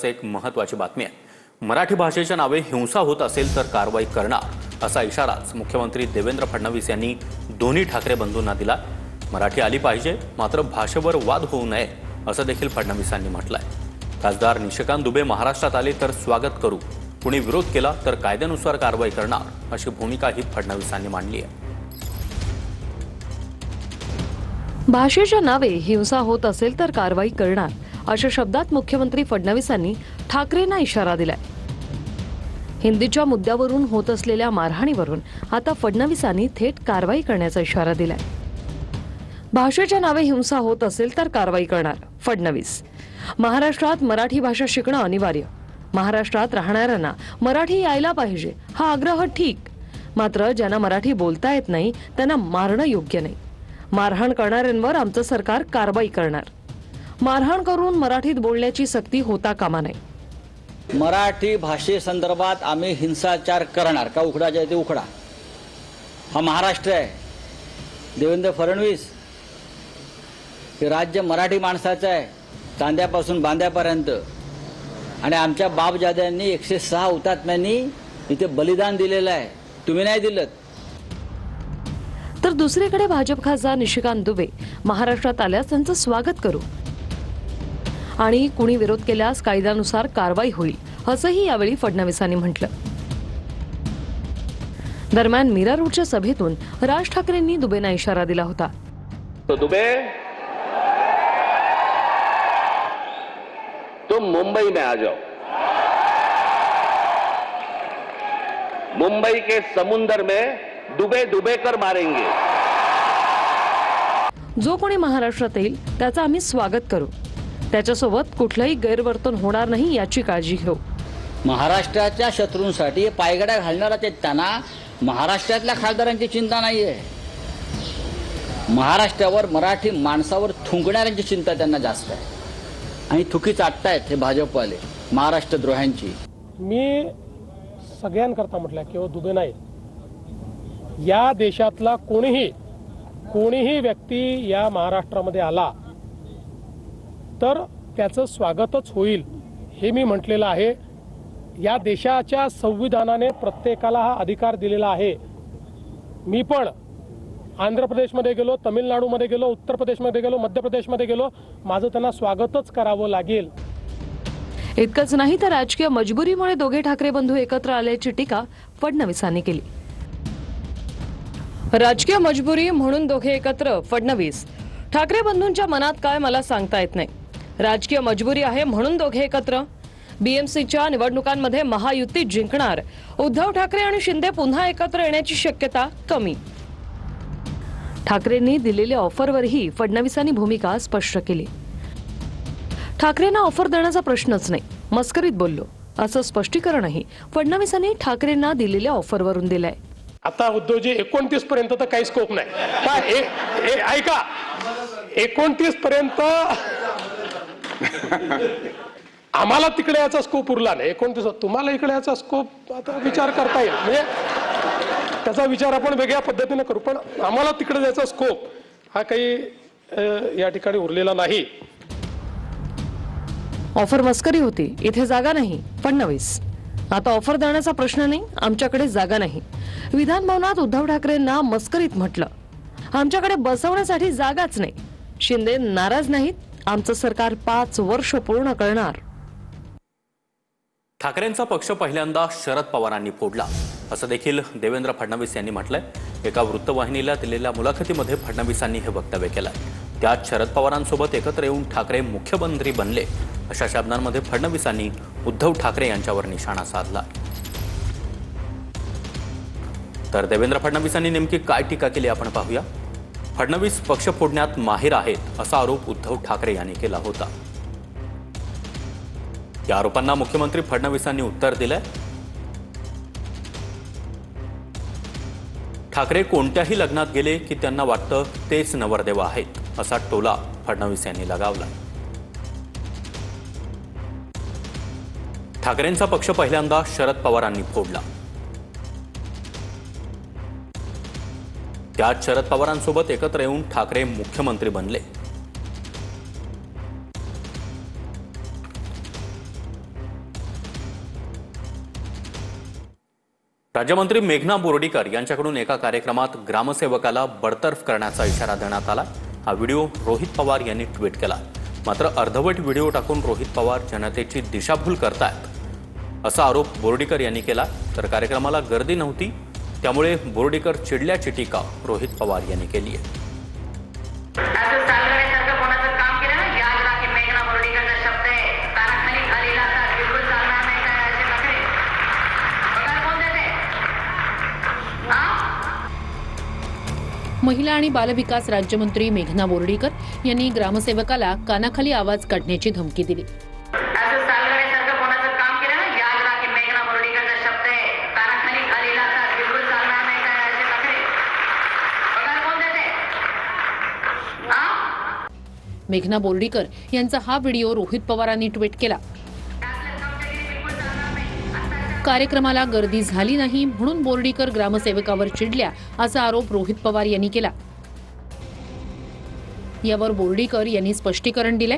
आत्ताच एक महत्त्वाची बातमी आहे। मराठी भाषेच्या नावे हिंसा होत असेल तर कारवाई करणार असा इशाराच मुख्यमंत्री देवेंद्र फडणवीस यांनी दोन्ही ठाकरे बंधूंना दिला। मराठी आली पाहिजे, मात्र भाषेवर वाद होऊ नये असं देखील फडणवीसांनी म्हटलंय। खासदार निशिकांत दुबे महाराष्ट्रात आले तर स्वागत करू, कुणी विरोध केला तर कायद्यानुसार कारवाई करणार अशी भूमिकाही फडणवीसांनी मांडली आहे। भाषेच्या नावे हिंसा होत असेल तर कारवाई करणार अशा शब्दात मुख्यमंत्री फडणवीसांनी ठाकरेंना इशारा दिलाय। हिंदीच्या मुद्द्यावरून होत असलेल्या मारहाणीवरून आता फडणवीसांनी थेट कारवाई करण्याचा इशारा दिलाय। भाषेच्या नावे हिंसा होत असेल तर कारवाई करणार फडणवीस। महाराष्ट्रात मराठी भाषा शिकणं अनिवार्य, महाराष्ट्रात राहणाऱ्यांना मराठी यायला पाहिजे हा आग्रह ठीक, मात्र ज्यांना मराठी बोलता येत नाही त्यांना मारणं योग्य नाही। मारहाण करणाऱ्यांवर आमचं सरकार कारवाई करणार। मारहाण करून मराठीत बोलण्याची सक्ती होता कामा नये। मराठी भाषेसंदर्भात आम्ही हिंसाचार करणार का? उखडायचे आहे ते उखडा। हा महाराष्ट्र आहे, देवेंद्र फडणवीस हे राज्य मराठी माणसाचं आहे, तांद्यापासून बांद्यापर्यंत। आणि आमच्या बापजाद्यांनी 106 हुतात्म्यांनी इथे बलिदान दिलेलं आहे, तुम्ही नाही दिलं। तर दुसरीकडे भाजप खासदार निशिकांत दुबे महाराष्ट्रात आल्यास त्यांचं स्वागत करू आणि कुणी विरोध केल्यास कायद्यानुसार कारवाई होईल असंही यावेळी फडणवीसांनी म्हटलं। दरम्यान मीरा रोडच्या सभेतून राज ठाकरेंनी दुबेंना इशारा दिला होता। तो दुबे, तुम मुंबई में आ जाओ, मुंबई के समुंदर में डुबे डुबे कर मारेंगे। जो कोणी महाराष्ट्रात येईल त्याचं आम्ही स्वागत करू, त्याच्यासोबत कुठलंही गैरवर्तन होणार नाही याची काळजी घेऊ। महाराष्ट्राच्या शत्रूंसाठी पायगड्या घालणारा ते त्यांना महाराष्ट्रातल्या खासदारांची चिंता नाहीये, महाराष्ट्रावर मराठी माणसावर थुंकणाऱ्यांची चिंता त्यांना जास्त आहे। आणि थुकी चाटतायत हे भाजपवाले महाराष्ट्र द्रोह्यांची। मी सगळ्यांकरता म्हटलं की दुबे नाही, या देशातला कोणीही व्यक्ती या महाराष्ट्रामध्ये आला तर त्याचं स्वागतच होईल हे मी म्हटलेलं आहे। या देशाच्या संविधानाने प्रत्येकाला हा अधिकार दिलेला आहे। मी पण आंध्र प्रदेशमध्ये गेलो, तमिळनाडूमध्ये गेलो, उत्तर प्रदेशमध्ये गेलो, मध्य प्रदेशमध्ये गेलो, माझं त्यांना स्वागतच करावं लागेल। इतकंच नाही तर राजकीय मजबुरीमुळे दोघे ठाकरे बंधू एकत्र आल्याची टीका फडणवीसांनी केली। राजकीय मजबुरी म्हणून दोघे एकत्र, फडणवीस। ठाकरे बंधूंच्या मनात काय मला सांगता येत नाही। राजकीय मजबुरी आहे म्हणून दोघे एकत्र। बीएमसीच्या निवडणुकांमध्ये महायुती जिंकणार, उद्धव ठाकरे आणि शिंदे पुन्हा एकत्र येण्याची शक्यता कमी। ठाकरेंनी दिलेल्या ऑफरवरही फडणवीसांनी भूमिका स्पष्ट केली। ठाकरेंना ऑफर देण्याचा प्रश्नच नाही, मस्करीत बोललो असं स्पष्टीकरणही फडणवीसांनी ठाकरेंना दिलेल्या ऑफरवरून दिलंय। आता उद्धवजी 29 पर्यंत तर काही स्कोप नाही काय? ऐका, 29 पर्यंत आम्हाला तिकडे याचा स्कोप उरला नाही। 29 तुम्हाला इकडे याचा स्कोप आता विचार करता येईल, म्हणजे त्याचा विचार आपण वेगळ्या पद्धतीने करू, पण आम्हाला तिकडे जायचा स्कोप हा काही या ठिकाणी उरलेला नाही। ऑफर मस्करी होती, इथे जागा नाही। फडणवीस, आता ऑफर देण्याचा प्रश्न नाही, आमच्याकडे जागा नाही। विधान भवनात उद्धव ठाकरेंना मस्करीत म्हटलं, आमच्याकडे बसवण्यासाठी जागाच नाही। शिंदे नाराज नाहीत, आमचं सरकार 5 वर्ष पूर्ण करणार। ठाकरेंचा पक्ष पहिल्यांदा शरद पवारांनी फोडला असं देखील देवेंद्र फडणवीस यांनी म्हटलंय। एका वृत्तवाहिनीला दिलेल्या मुलाखतीमध्ये फडणवीसांनी हे वक्तव्य केलंय। त्यात शरद पवारांसोबत एकत्र येऊन ठाकरे मुख्यमंत्री बनले अशा शब्दांमध्ये फडणवीसांनी उद्धव ठाकरे यांच्यावर निशाणा साधला। तर देवेंद्र फडणवीसांनी नेमकी काय टीका केली आपण पाहूया। फडणवीस पक्ष फोडण्यात माहिर आहेत असा आरोप उद्धव ठाकरे यांनी केला होता। या आरोपांना मुख्यमंत्री फडणवीसांनी उत्तर दिलंय। ठाकरे कोणत्याही लग्नात गेले की त्यांना वाटतं तेच नवरदेव आहेत असा टोला फडणवीस यांनी लगावला। ठाकरेंचा पक्ष पहिल्यांदा शरद पवारांनी फोडला, त्यात शरद पवारांसोबत एकत्र येऊन ठाकरे मुख्यमंत्री बनले। राज्यमंत्री मेघना बोर्डीकर यांच्याकडून एका कार्यक्रमात ग्रामसेवकाला बडतर्फ करण्याचा इशारा देण्यात आला. हा व्हिडिओ रोहित पवार यांनी ट्विट केला. मात्र अर्धवट व्हिडिओ टाकून रोहित पवार जनतेची दिशाभूल करतायत असा आरोप बोर्डीकर यांनी केला. तर कार्यक्रमाला गर्दी नव्हती त्यामुळे बोर्डीकर चिडल्याची टीका रोहित पवार यांनी केली आहे. महिला आणि बालविकास राज्यमंत्री मेघना बोर्डीकर यांनी ग्रामसेवकाला कानाखाली आवाज काढण्याची धमकी दिली. मेघना बोर्डीकर यांचा हा व्हिडिओ रोहित पवारांनी ट्विट केला. कार्यक्रमाला गर्दी झाली नाही म्हणून बोर्डीकर ग्रामसेवकावर चिडल्या असा आरोप रोहित पवार यांनी केला. यावर बोर्डीकर यांनी स्पष्टीकरण दिले.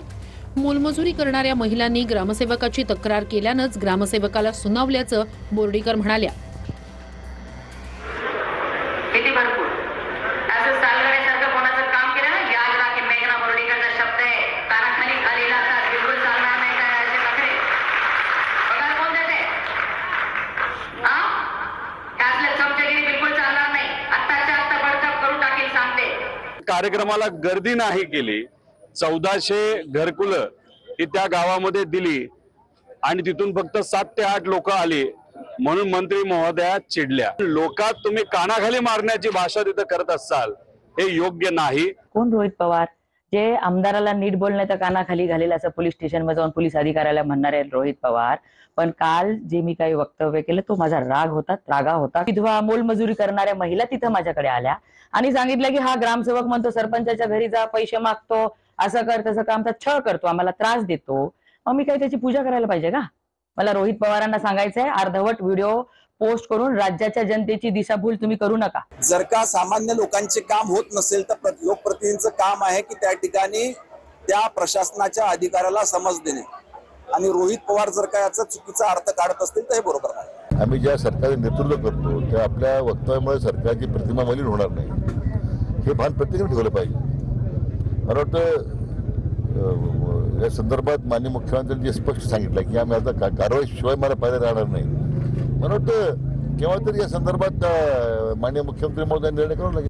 मोलमजुरी करणाऱ्या महिलांनी ग्रामसेवकाची तक्रार केल्यानंच ग्रामसेवकाला सुनावल्याचं बोर्डीकर म्हणाल्या. कार्यक्रमाला गर्दी नाही केली. 1400 घरकुलं ही त्या गावामध्ये दिली आणि तिथून फक्त 7 ते 8 लोक आली म्हणून मंत्री महोदया चिडल्या. लोकात तुम्ही कानाखाली मारण्याची भाषा तिथं करत असाल हे योग्य नाही. कोण रोहित पवार जे आमदाराला नीट बोलण्याच्या कानाखाली घालेल असं पोलीस स्टेशनमध्ये जाऊन पोलीस अधिकाऱ्याला म्हणणारे रोहित पवार. पण काल जे मी काही वक्तव्य केलं तो माझा रागा होता. विधवा मोलमजुरी करणाऱ्या महिला तिथं माझ्याकडे आल्या आणि सांगितलं की हा ग्रामसेवक म्हणतो सरपंचाच्या घरी जा, पैसे मागतो, असं कर तसं कर, आमचा छळ करतो, आम्हाला त्रास देतो. मग मी काही त्याची पूजा करायला पाहिजे का? मला रोहित पवारांना सांगायचंय अर्धवट व्हिडिओ पोस्ट करून राज्याच्या जनतेची दिशाभूल तुम्ही करू नका. जर का सामान्य लोकांचे काम होत नसेल तर लोकप्रतिनिधींचं काम आहे की त्या ठिकाणी त्या प्रशासनाच्या अधिकाऱ्याला समज देणे. आणि रोहित पवार जर का याचा चुकीचा अर्थ काढत असतील तर हे बरोबर नाही. आम्ही ज्या सरकारचे नेतृत्व करतो त्या आपल्या वक्तव्यामुळे सरकारची प्रतिमा मलिन होणार नाही हे भान प्रत्येकाने ठेवलं पाहिजे. मला वाटतं या संदर्भात माननीय मुख्यमंत्र्यांनी स्पष्ट सांगितलं की आम्ही आता कारवाई शिवाय मला पाहिजे राहणार नाही. मला वाटतं केव्हा तरी या संदर्भात माननीय मुख्यमंत्री महोदयांनी निर्णय करावा लागेल.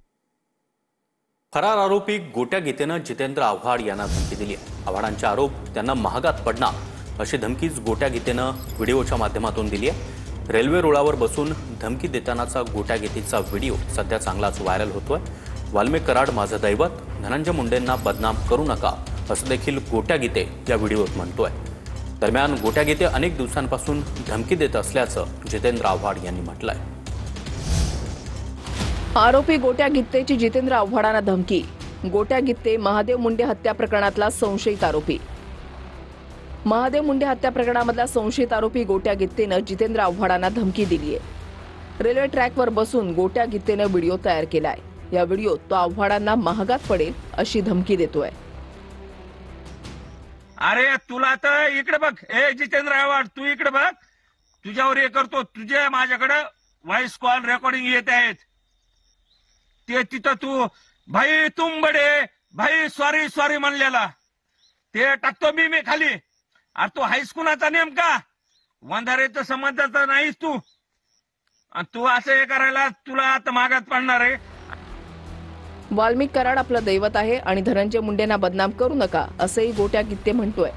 फरार आरोपी गोट्या गीतेनं जितेंद्र आव्हाड यांना धमकी दिली आहे. आव्हाडांचे आरोप त्यांना महागात पडणार अशी धमकीच गोट्या गीतेनं व्हिडिओच्या माध्यमातून दिली आहे. रेल्वे रुळावर बसून धमकी देतानाचा गोट्या गीतेचा व्हिडिओ सध्या चांगलाच व्हायरल होतोय. वाल्मिक कराड माझं दैवत, धनंजय मुंडेंना बदनाम करू नका असं देखील गोट्या गीते या व्हिडिओत म्हणतोय. दरम्यान गोट्या गीते अनेक दिवसांपासून धमकी देत असल्याचं जितेंद्र आव्हाड यांनी म्हटलंय. आरोपी गोट्या गित्तेची जितेंद्र आव्हाडांना धमकी. गोट्या गित्ते महादेव मुंडे हत्या प्रकरणातला संशयित आरोपी. महादेव मुंडे हत्या प्रकरणामधला संशयित आरोपी गोट्या गित्तेनं जितेंद्र आव्हाडांना धमकी दिली आहे. रेल्वे ट्रॅकवर बसून गोट्या गित्तेनं व्हिडिओ तयार केलाय. या व्हिडिओत तो आव्हाडांना महागात पडेल अशी धमकी देतोय. अरे तुला तर इकडे बघ, हे जितेंद्र आव्हाड तू इकडे बघ, तुझ्यावर हे करतो, तुझे माझ्याकडे व्हॉइस कॉल रेकॉर्डिंग येत आहेत. ते तिथं तू भाई तुम बडे भाई सॉरी म्हणलेला ते टाकतो मी खाली. अरे तू हायस्कूलचा नेमका वंधारेचं समजता नाहीस तू, आणि तू असं हे करायला तुला आता मागात पडणार आहे. वाल्मिक कराड आपलं दैवत आहे आणि धनंजय मुंडेंना बदनाम करू नका असंही गोट्या गित्ते म्हणतोय.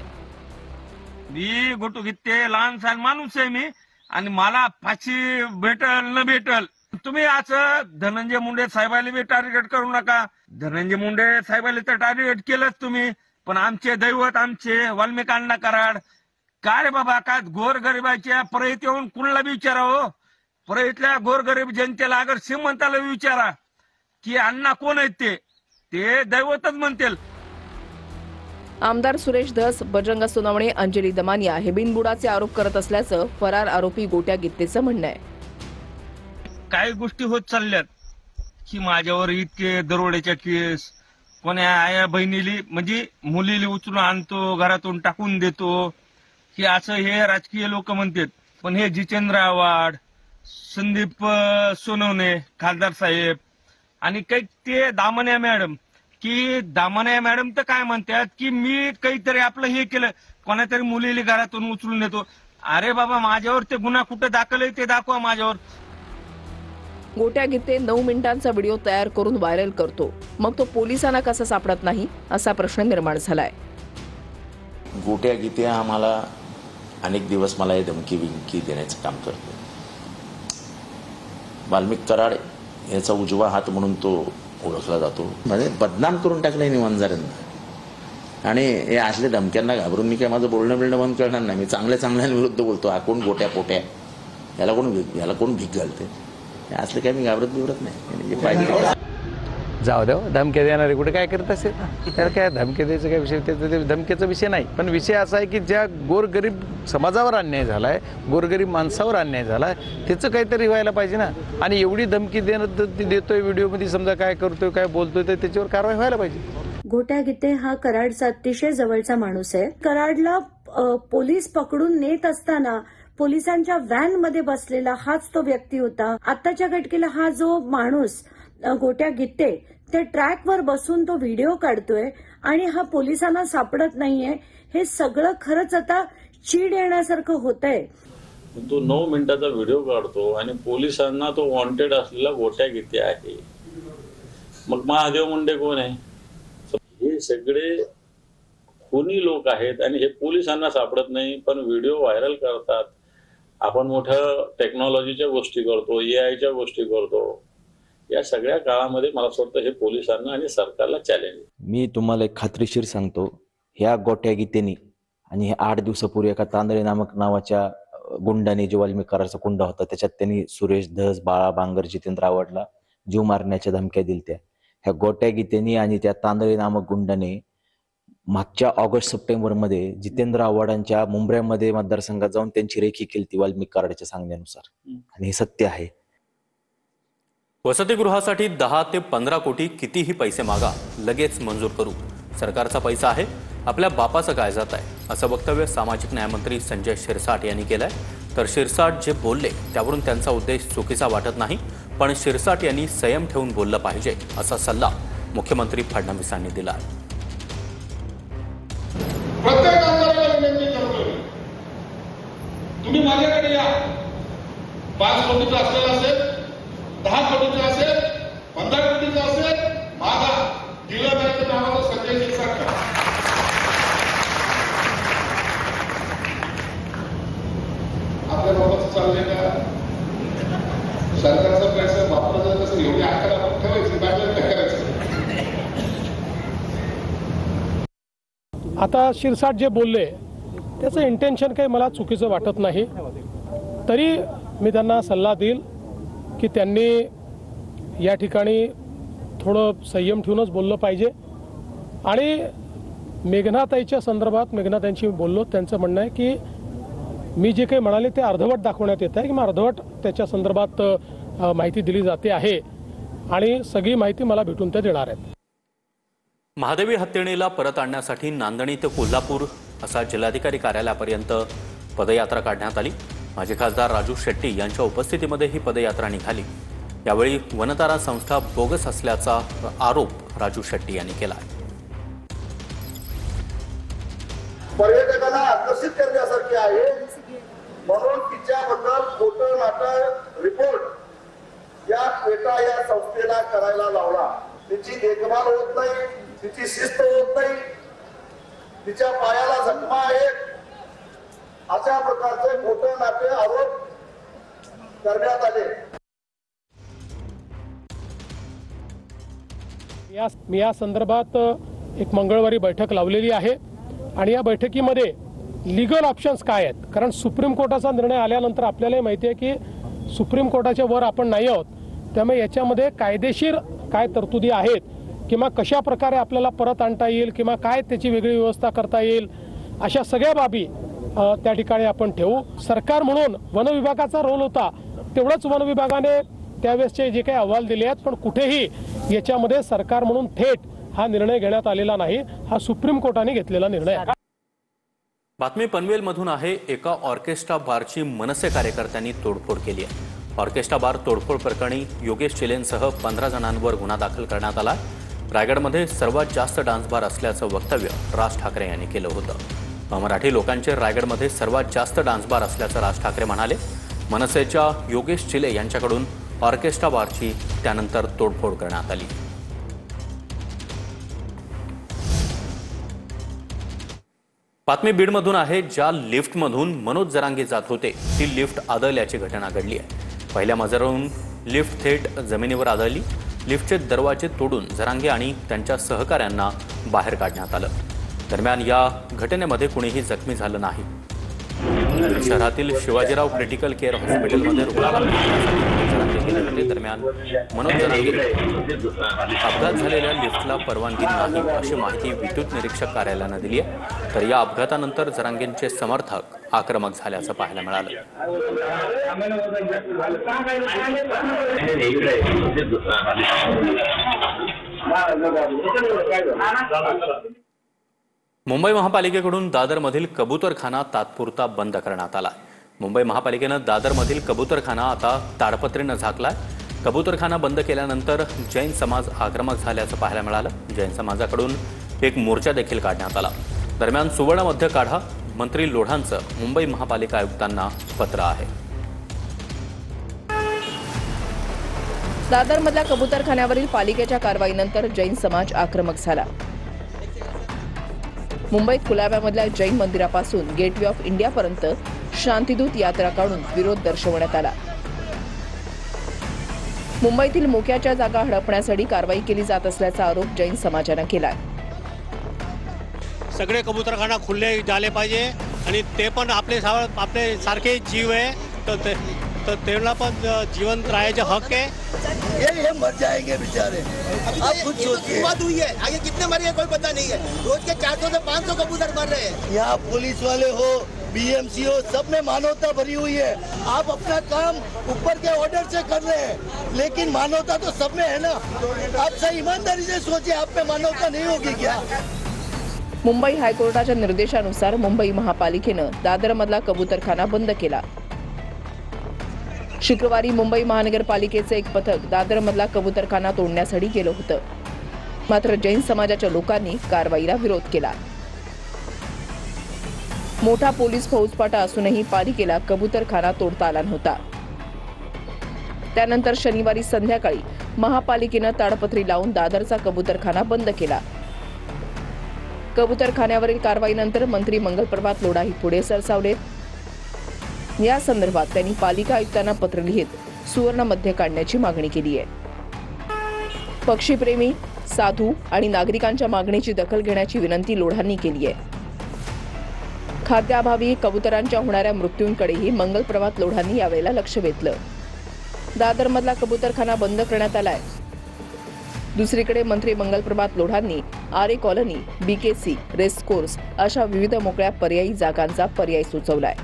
मी गोटू गित्ते लहान सहान माणूस आहे मी, आणि मला फाशी भेटल न भेटल. तुम्ही असं धनंजय मुंडे साहेबाला बी टार्गेट करू नका. धनंजय मुंडे साहेबाला तर टार्गेट केलंच तुम्ही, पण आमचे दैवत आमचे वाल्मिक अण्णा कराड काय रे बाबा, काय गोरगरिबाच्या परळीत येऊन कुणाला बी विचारा हो, परळीतल्या गोरगरीब जनतेला अगर श्रीमंताला विचारा की अण्णा कोण आहेत ते दैवतच म्हणतील. आमदार सुरेश धस, बजरंग सोनवणे, अंजली दमानिया हे बिनबुडाचे आरोप करत असल्याचं फरार आरोपी गोट्या गित्तेचं म्हणणं आहे. काही गोष्टी होत चालल्यात की माझ्यावर इतके दरोड्याच्या केस, कोण्या आया बहिणीली म्हणजे मुलीली उचलून आणतो, घरातून टाकून देतो, की असं हे राजकीय लोक म्हणतात. पण हे जितेंद्र आव्हाड, संदीप सोनवणे खासदार साहेब आणि काही ते दामण्या मॅडम की दामण्या मॅडम तर काय म्हणतात की मी काहीतरी आपलं हे केलं, कोणातरी मुलीला घरातून उचलून नेतो. अरे बाबा, माझ्यावर ते गुन्हा कुठे दाखल आहे ते दाखवा माझ्यावर. गोट्या गीते 9 मिनिटांचा व्हिडिओ तयार करून व्हायरल करतो, मग तो पोलिसांना कसा सापडत नाही असा प्रश्न निर्माण झालाय. गोट्या गीते आम्हाला अनेक दिवस मला हे धमकी बिमकी देण्याचं काम करतो. वाल्मिक कराड याचा उजवा हात म्हणून तो ओळखला जातो. म्हणजे बदनाम करून टाकलंय निवंजाऱ्यांना. आणि हे असले धमक्यांना घाबरून मी काय माझं बोलणं बिलणं बंद करणार नाही. मी चांगल्याविरुद्ध बोलतो. हा कोण गोट्या पोट्या, याला कोण भीक घालते, असलं काय मी घाबरत बिबरत नाही. पाहिजे जाऊ द्या, धमक्या देणारे कुठे काय करत असेल, त्याला काय धमक्या द्यायचं काय विषय, ते धमक्याचा विषय नाही. पण विषय असा आहे की ज्या गोरगरीब समाजावर अन्याय झालाय, गोरगरीब माणसावर अन्याय झालाय, त्याचं काहीतरी व्हायला पाहिजे ना. आणि एवढी धमकी देतोय व्हिडिओमध्ये, समजा काय करतोय काय बोलतोय, तर त्याच्यावर कारवाई व्हायला पाहिजे. गोट्या गीते हा कराडचा अतिशय जवळचा माणूस आहे. कराडला पोलीस पकडून नेत असताना पोलिसांच्या व्हॅन मध्ये बसलेला हाच तो व्यक्ती होता. आताच्या घटकेला हा जो माणूस गोट्या गीते त्या ट्रॅकवर बसून तो व्हिडिओ काढतोय आणि हा पोलिसांना सापडत नाहीये. हे सगळं खरंच आता चीड येण्यासारखं होतंय. तो 9 मिनिटाचा व्हिडिओ काढतो आणि पोलिसांना तो वॉन्टेड असलेला गोट्या गीते आहे. मग महादेव मुंडे कोण आहे? हे सगळे खुनी लोक आहेत आणि हे पोलिसांना सापडत नाही, पण व्हिडिओ व्हायरल करतात. आपण मोठ्या टेक्नॉलॉजीच्या गोष्टी करतो, AI च्या गोष्टी करतो. या सगळ्या काळामध्ये मला असं वाटतं हे पोलिसांना आणि सरकारला चॅलेंज आहे. मी तुम्हाला एक खात्रीशीर सांगतो, ह्या गोट्या गीतेनी आणि 8 दिवसापूर्वी एका तांदळे नावाच्या गुंडाने, जो वाल्मिक कराडचा गुंडा होता, त्याच्यात त्यांनी सुरेश धस, बाळा बांगर, जितेंद्र आव्हाडला जीव मारण्याच्या धमक्या दिल्या. ह्या गोट्या गीतेनी आणि त्या तांदळे नामक गुंडाने मागच्या ऑगस्ट-सप्टेंबर मध्ये जितेंद्र आव्हाडांच्या मुंबईमध्ये मतदारसंघात जाऊन त्यांची रेखी केली ती वाल्मिक कराडच्या सांगण्यानुसार. आणि हे सत्य आहे. वसतिगृहासाठी 10 ते 15 कोटी कितीही पैसे मागा, लगेच मंजूर करू. सरकारचा पैसा आहे, आपल्या बापाचं काय जात आहे, असं वक्तव्य सामाजिक न्यायमंत्री संजय शिरसाट यांनी केलंय. तर शिरसाट जे बोलले त्यावरून त्यांचा उद्देश चुकीचा वाटत नाही, पण शिरसाट यांनी संयम ठेवून बोललं पाहिजे, असा सल्ला मुख्यमंत्री फडणवीसांनी दिला. प्रत्येक आमदाराला विनंती करतोय, तुम्ही माझ्याकडे या. 5 कोटीचं असलेलं असेल, 10 कोटीचं असेल, 15 कोटीचं असेल, मागा. दिलं नाही तर आम्हाला संजय शिरसाट करा. आपल्या बाबाचं चाललंय का? सरकारचा पैसा वापरायचा कसं, एवढी अक्कल आपण ठेवायची, बाहेर काय करायचं. आता शिरसाट जे बोलले त्याचं इंटेन्शन काही मला चुकीचं वाटत नाही. तरी मी त्यांना सल्ला देईल की त्यांनी या ठिकाणी थोडं संयम ठेवूनच बोललं पाहिजे. आणि मेघनाताईच्या संदर्भात मेघनाताईंशी बोललो, त्यांचं म्हणणं आहे की मी जे काही म्हणाले ते अर्धवट दाखवण्यात येत आहे, की मग अर्धवट त्याच्या संदर्भात माहिती दिली जाते आहे आणि सगळी माहिती मला भेटून ते देणार आहेत. महादेवी हत्तीणीला परत आणण्यासाठी नांदणी ते कोल्हापूर असा जिल्हाधिकारी कार्यालयापर्यंत पदयात्रा काढण्यात आली. माजी खासदार राजू शेट्टी यांच्या उपस्थितीमध्ये ही पदयात्रा निघाली. यावेळी वनतारा संस्था बोगस असल्याचा आरोप राजू शेट्टी यांनी केला. पर्यटकांना आकर्षित करण्यासारखी आहे म्हणून तिच्याबद्दल खोटं नाटक रिपोर्ट या पेटा या संस्थेला करायला लावला. तिची देखभाल होत नाही, तिची शिस्त होत नाही, तिच्या पायाला जखमा आहेत, अशा प्रकारचे खोटे नाटे आरोप करण्यात आले. मी या संदर्भात एक मंगळवारी बैठक लावलेली आहे आणि या बैठकीमध्ये लीगल ऑप्शन्स काय आहेत, कारण सुप्रीम कोर्टाचा निर्णय आल्यानंतर आपल्याला माहिती आहे की सुप्रीम कोर्टाच्या वर आपण नाही आहोत. त्यामुळे याच्यामध्ये कायदेशीर काय तरतुदी आहेत किंवा कशा प्रकारे आपल्याला परत आणता येईल किंवा काय त्याची वेगळी व्यवस्था करता येईल, अशा सगळ्या बाबी त्या ठिकाणी आपण ठेवू. सरकार म्हणून वन विभागाचा रोल होता, तेवढंच वन विभागाने त्यावेळेसचे जे काही अहवाल दिले आहेत, पण कुठेही याच्यामध्ये सरकार म्हणून थेट हा निर्णय घेण्यात आलेला नाही. हा सुप्रीम कोर्टाने घेतलेला निर्णय आहे. बातमी पनवेलमधून आहे. एका ऑर्केस्ट्रा बारची मनसे कार्यकर्त्यांनी तोडफोड केली आहे. ऑर्केस्ट्रा बार तोडफोड प्रकरणी योगेश चिलेंसह 15 जणांवर गुन्हा दाखल करण्यात आला. रायगडमध्ये सर्वात जास्त डान्स बार असल्याचं वक्तव्य राज ठाकरे यांनी केलं होतं. मराठी लोकांचे रायगडमध्ये सर्वात जास्त डान्स बार असल्याचं राज ठाकरे म्हणाले. मनसेच्या योगेश चिले यांच्याकडून ऑर्केस्ट्रा बारची त्यानंतर तोडफोड करण्यात आली. बातमी बीडमधून आहे. ज्या लिफ्टमधून मनोज जरांगे जात होते ती लिफ्ट आदळल्याची घटना घडली आहे. पहिल्या मजल्यावरून लिफ्ट थेट जमिनीवर आदळली. लिफ्टचे दरवाजे तोडून जरांगे आणि त्यांच्या सहकाऱ्यांना बाहेर काढण्यात आलं. दरम्यान या घटनेमध्ये कुणीही जखमी झालं नाही. शहरातील शिवाजीराव क्रिटिकल केअर हॉस्पिटलमध्ये रुग्णाला जरांगे गेले होते. दरम्यान मनोज जरांगे अपघात झालेल्या लिफ्टला परवानगी नाही अशी माहिती विद्युत निरीक्षक कार्यालयानं दिली आहे. तर या अपघातानंतर जरांगेंचे समर्थक आक्रमक झाल्याचं पाहायला मिळालं. मुंबई महापालिकेकडून दादरमधील कबूतरखाना तात्पुरता बंद करण्यात आला. मुंबई महापालिकेनं दादरमधील कबूतरखाना आता ताडपत्रीनं झाकलाय. कबूतरखाना बंद केल्यानंतर जैन समाज आक्रमक झाल्याचं पाहायला मिळालं. जैन समाजाकडून एक मोर्चा देखील काढण्यात आला. दरम्यान सुवर्ण मध्य काढा मंत्री लोढांचं मुंबई महापालिका आयुक्तांना पत्र आहे. दादरमधल्या कबूतरखान्यावरील पालिकेच्या कारवाईनंतर जैन समाज आक्रमक झाला. मुंबईत कुलाब्यामधल्या जैन मंदिरापासून गेटवे ऑफ इंडियापर्यंत शांतिदूत यात्रा काढून विरोध दर्शवण्यात आला. मुंबईतील मोक्याच्या जागा हडपण्यासाठी कारवाई केली जात असल्याचा आरोप जैन समाजानं केला. सगळे कबूतरखाना खुले झाले पाहिजे आणि ते पण आपले सारखे जीव आहे तर त्यांना पण जीवन राहायचे हक है. ये मर जाएंगे बेचारे. आप खुद सोचिए. बात हुई है आगे कितने मरे कोई पता नहीं है. रोज के 400 से 500 कबूतर मर रहे हैं. यहाँ पुलिस वाले हो बीएमसी हो सब में मानवता भरी हुई है. आप अपना काम ऊपर के ऑर्डर से कर रहे हैं लेकिन मानवता तो सब में है ना. आप सही ईमानदारी से सोचिए आप में मानवता नहीं होगी क्या. मुंबई हायकोर्टाच्या निर्देशानुसार मुंबई महापालिकेनं दादरमधला कबूतरखाना बंद केला. शुक्रवारी मुंबई महानगरपालिकेचं एक पथक दादरमधला कबूतरखाना तोडण्यासाठी गेलं होतं. मात्र जैन समाजाच्या लोकांनी कारवाईला विरोध केला. मोठा पोलीस फौजफाटा असूनही पालिकेला कबूतरखाना तोडता आला नव्हता. त्यानंतर शनिवारी संध्याकाळी महापालिकेनं ताडपत्री लावून दादरचा कबूतरखाना बंद केला. कबूतरखान्यावरील कारवाईनंतर मंत्री मंगलप्रभात लोढाही पुढे सरसावलेत. या संदर्भात त्यांनी पालिका आयुक्तांना पत्र लिहित सुवर्ण मध्य काढण्याची मागणी केली आहे. पक्षीप्रेमी साधू आणि नागरिकांच्या मागणीची दखल घेण्याची विनंती लोढांनी केली आहे. खाद्याभावी कबुतरांच्या होणाऱ्या मृत्यूंकडेही मंगलप्रभात लोढांनी यावेळेला लक्ष वेधलं. दादरमधला कबूतरखाना बंद करण्यात आलाय. दुसरीकडे मंत्री मंगलप्रभात लोढांनी आरे कॉलनी, बीकेसी, रेसकोर्स अशा विविध मोकळ्या पर्यायी जागांचा पर्याय सुचवलाय.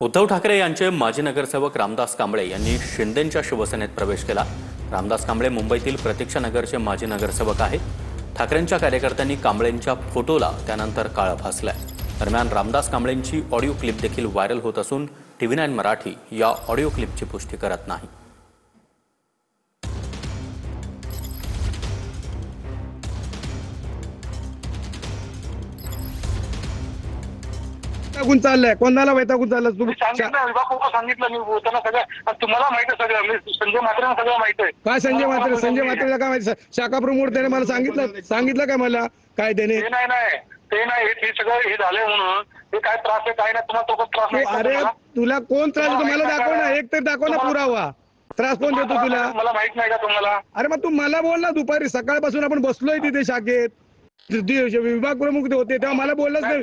उद्धव ठाकरे यांचे माजी नगरसेवक रामदास कांबळे यांनी शिंदेंच्या शिवसेनेत प्रवेश केला. रामदास कांबळे मुंबईतील प्रतीक्षानगरचे माजी नगरसेवक आहेत. ठाकरेंच्या कार्यकर्त्यांनी कांबळेंच्या फोटोला त्यानंतर काळं फासलंय. दरम्यान रामदास कांबळेंची ऑडिओ क्लिप देखील व्हायरल होत असून TV9 मराठी या ऑडिओ क्लिपची पुष्टी करत नाही. वैतागून चाललंय. कोणाला वैतागून चाललं तुम्ही सांगितलं मी त्यांना सगळं तुम्हाला माहिती आहे. सगळं मी संजय म्हात्रेला सगळं माहिती आहे. काय संजय म्हात्रेला काय माहिती. शाखा प्रमुख त्याने मला सांगितलं काय मला काय त्याने ते नाही हे सगळं हे झालंय म्हणून हे काय त्रास आहे काय नाही तुम्हाला तो त्रास नाही. अरे तुला कोण त्रास देतो मला दाखव ना. एक तर दाखव ना पुरावा. त्रास कोण देतो तुला. मला माहित नाही का तुम्हाला. अरे मग तू मला बोल ना. दुपारी सकाळपासून आपण बसलोय तिथे शाखेत. विभाग प्रमुख होते तेव्हा मला बोललंच नाही.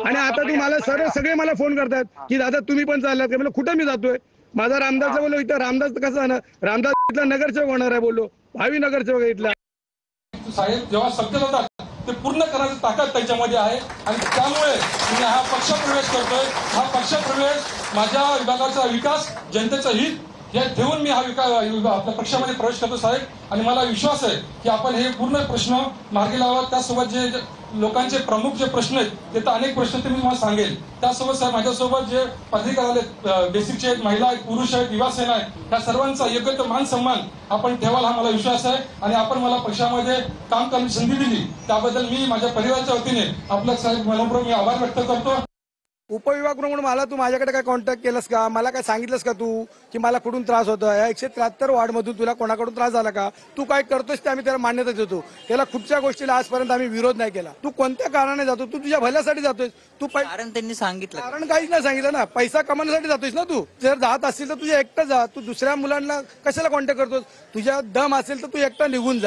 आणि आता तू मला सगळे मला फोन करतात की दादा तुम्ही पण चाललात का. म्हणलं कुठं मी जातोय. माझा रामदासचा बोललो इथं. रामदास कसं आहे ना. रामदास इथला नगरसेवक होणार आहे बोललो. भावी नगरसेवक इथला. साहेब जेव्हा शब्द होतात ते पूर्ण करायची ताकद त्याच्यामध्ये आहे आणि त्यामुळे मी हा पक्ष प्रवेश करतोय. हा पक्ष प्रवेश माझ्या विभागाचा विकास जनतेचं हित हे ठेवून मी आपल्या पक्षामध्ये प्रवेश करतो साहेब आणि मला विश्वास आहे की आपण हे पूर्ण प्रश्न मार्गी लावा. त्यासोबत जे लोकांचे प्रमुख जे प्रश्न आहेत ते तर अनेक प्रश्न ते मी तुम्हाला सांगेल. त्यासोबत साहेब माझ्यासोबत जे पदाधिकारी आले बेसिकचे आहेत, महिला आहेत, पुरुष आहेत, युवा सेना आहे, या सर्वांचा योग्य तो मान सन्मान आपण ठेवाल हा मला विश्वास आहे. आणि आपण मला पक्षामध्ये काम करण्याची संधी दिली त्याबद्दल मी माझ्या परिवाराच्या वतीने आपलं साहेब मनपूर्वक मी आभार व्यक्त करतो. उपविभाग म्हणून मला तू माझ्याकडे काय कॉन्टॅक्ट केलंस का? मला काय सांगितलंस का तू की मला कुठून त्रास होतो? या 173 वॉर्डमधून तुला कोणाकडून त्रास झाला का? तू काय करतोस ते आम्ही त्याला मान्यता देतो. त्याला कुठच्या गोष्टीला आजपर्यंत आम्ही विरोध नाही केला. तू कोणत्या कारणाने जातो? तू तुझ्या भल्यासाठी जातोय. तू कारण त्यांनी सांगितलं, कारण काहीच नाही सांगितलं ना. पैसा कमावण्यासाठी जातोयस ना. तू जर जात असेल तर तुझ्या एकटा जा. तू दुसऱ्या मुलांना कशाला कॉन्टॅक्ट करतोस? तुझ्या दम असेल तर तू एकटा निघून जा.